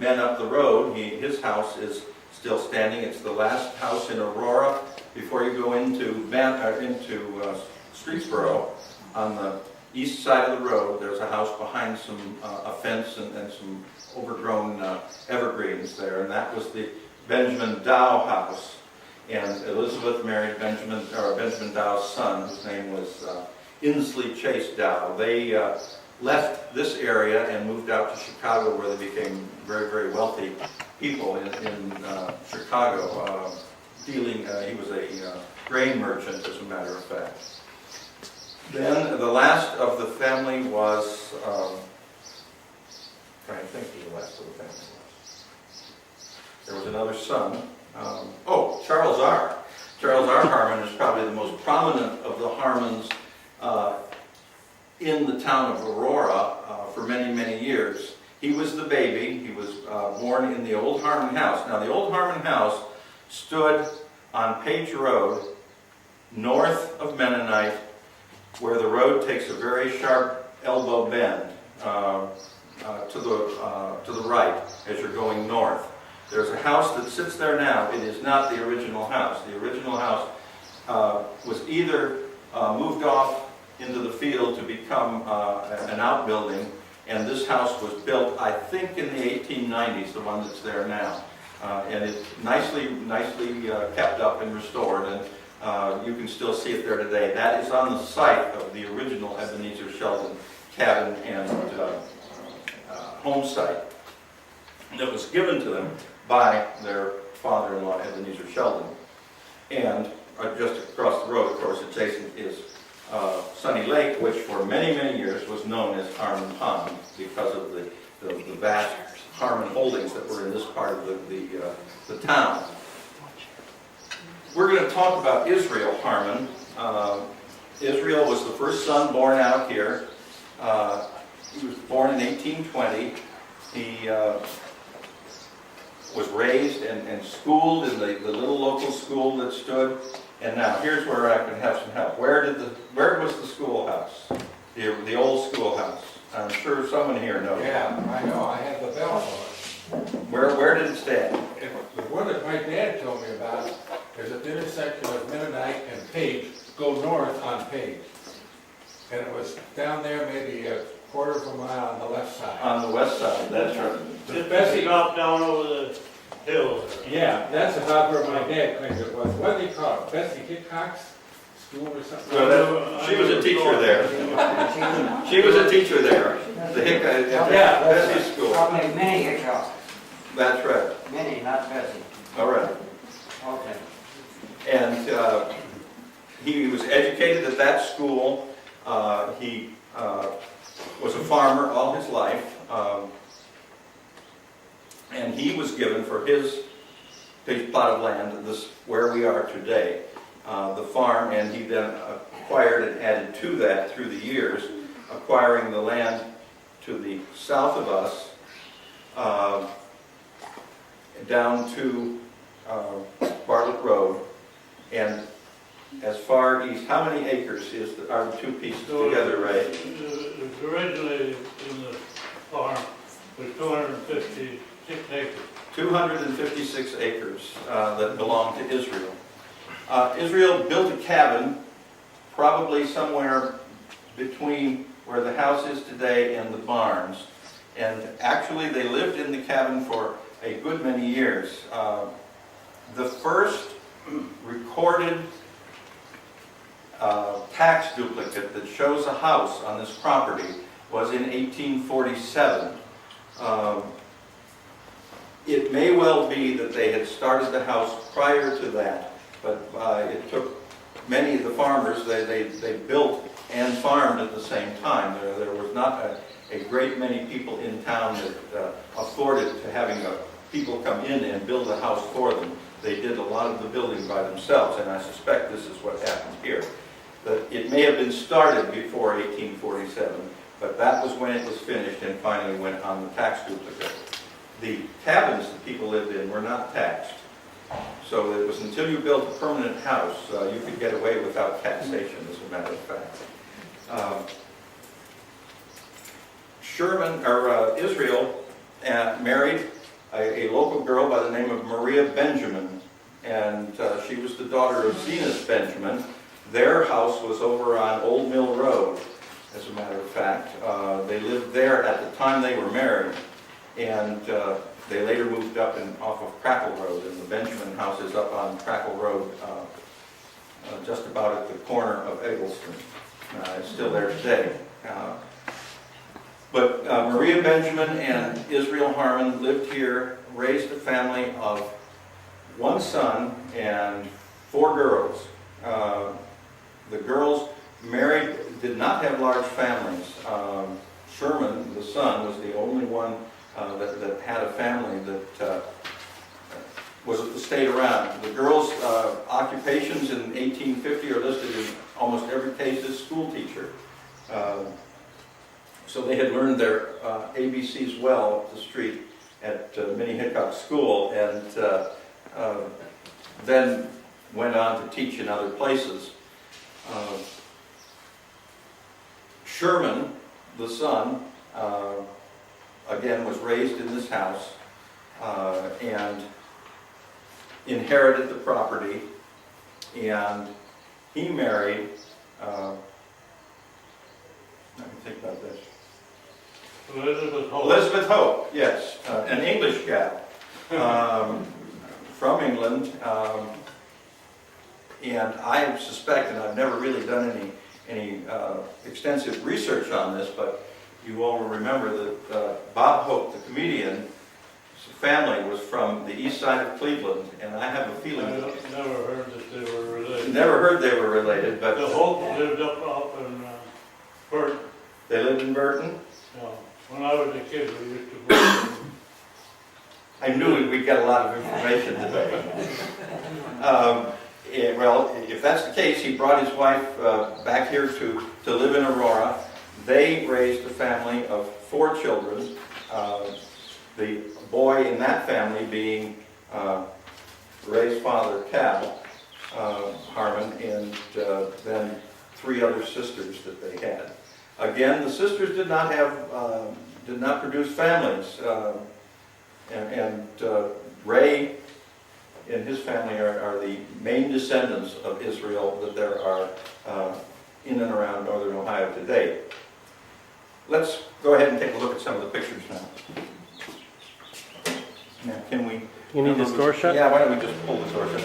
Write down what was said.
men up the road, his house is still standing. It's the last house in Aurora before you go into Streetsboro. On the east side of the road, there's a house behind a fence and some overgrown evergreens there, and that was the Benjamin Dow house. And Elizabeth married Benjamin Dow's son, whose name was Inslee Chase Dow. They left this area and moved out to Chicago, where they became very, very wealthy people in Chicago. He was a grain merchant, as a matter of fact. Then the last of the family was, trying to think who the last of the family was. There was another son. Charles R. Charles R. Harmon is probably the most prominent of the Harmons in the town of Aurora for many, many years. He was the baby. He was born in the old Harmon house. Now, the old Harmon house stood on Page Road, north of Mennonite, where the road takes a very sharp elbow bend to the right as you're going north. There's a house that sits there now. It is not the original house. The original house was either moved off into the field to become an outbuilding, and this house was built, I think, in the 1890s, the one that's there now. And it's nicely kept up and restored, and you can still see it there today. That is on the site of the original Ebenezer Sheldon cabin and home site that was given to them by their father-in-law, Ebenezer Sheldon. And just across the road, of course, adjacent is Sunny Lake, which for many, many years was known as Harmon Pond because of the vast Harmon holdings that were in this part of the town. We're going to talk about Israel Harmon. Israel was the first son born out here. He was born in 1820. He was raised and schooled in the little local school that stood. And now here's where I can have some help. Where was the schoolhouse? The old schoolhouse. I'm sure someone here knows. Yeah, I know. I have the bell for it. Where did it stand? The one that my dad told me about is at the intersection of Mennonite and Page. Go north on Page. And it was down there maybe a quarter of a mile on the left side. On the west side, that's right. Just Bessie dropped down over the hill. Yeah, that's about where my dad claims it was. What do they call it? Bessie Hickok's school or something? Well, she was a teacher there. She was a teacher there. The Hickok, Bessie's school. Probably Minnie Hickok. That's right. Minnie, not Bessie. All right. Okay. And he was educated at that school. He was a farmer all his life. And he was given for his plot of land, this where we are today, the farm, and he then acquired and added to that through the years, acquiring the land to the south of us, down to Bartlett Road, and as far east. How many acres are the two pieces together, right? Originally in the farm was 256 acres. 256 acres that belong to Israel. Israel built a cabin probably somewhere between where the house is today and the barns. And actually they lived in the cabin for a good many years. The first recorded tax duplicate that shows a house on this property was in 1847. It may well be that they had started the house prior to that, but it took many of the farmers, they built and farmed at the same time. There was not a great many people in town that afforded to having people come in and build a house for them. They did a lot of the building by themselves, and I suspect this is what happened here. That it may have been started before 1847, but that was when it was finished and finally went on the tax duplicate. The cabins that people lived in were not taxed. So it was until you built a permanent house, you could get away without taxation, as a matter of fact. Israel married a local girl by the name of Maria Benjamin, and she was the daughter of Zenas Benjamin. Their house was over on Old Mill Road, as a matter of fact. They lived there at the time they were married, and they later moved up off of Crackle Road, and the Benjamin house is up on Crackle Road, just about at the corner of Eggleston. It's still there today. But Maria Benjamin and Israel Harmon lived here, raised a family of one son and 4 girls. The girls married, did not have large families. Sherman, the son, was the only one that had a family that stayed around. The girls' occupations in 1850 are listed in almost every case as school teacher. So they had learned their ABCs well up the street at Minnie Hickok School, and then went on to teach in other places. Sherman, the son, again was raised in this house and inherited the property, and he married, let me think about this. Elizabeth Hope. Elizabeth Hope, yes, an English gal from England, and I suspect, and I've never really done any extensive research on this, but you all will remember that Bob Hope, the comedian, family was from the east side of Cleveland, and I have a feeling. I never heard that they were related. Never heard they were related, but The Hope lived up in Burton. they lived in Burton. No. When I was a kid, we used to go. I knew we'd get a lot of information today. Well, if that's the case, he brought his wife back here to live in Aurora. They raised a family of 4 children. The boy in that family being Ray's father, Cal Harmon, and then 3 other sisters that they had. Again, the sisters did not produce families, and Ray and his family are the main descendants of Israel that there are in and around northern Ohio today. Let's go ahead and take a look at some of the pictures now. Now, can we? You need this door shut? Yeah, why don't we just pull the door shut?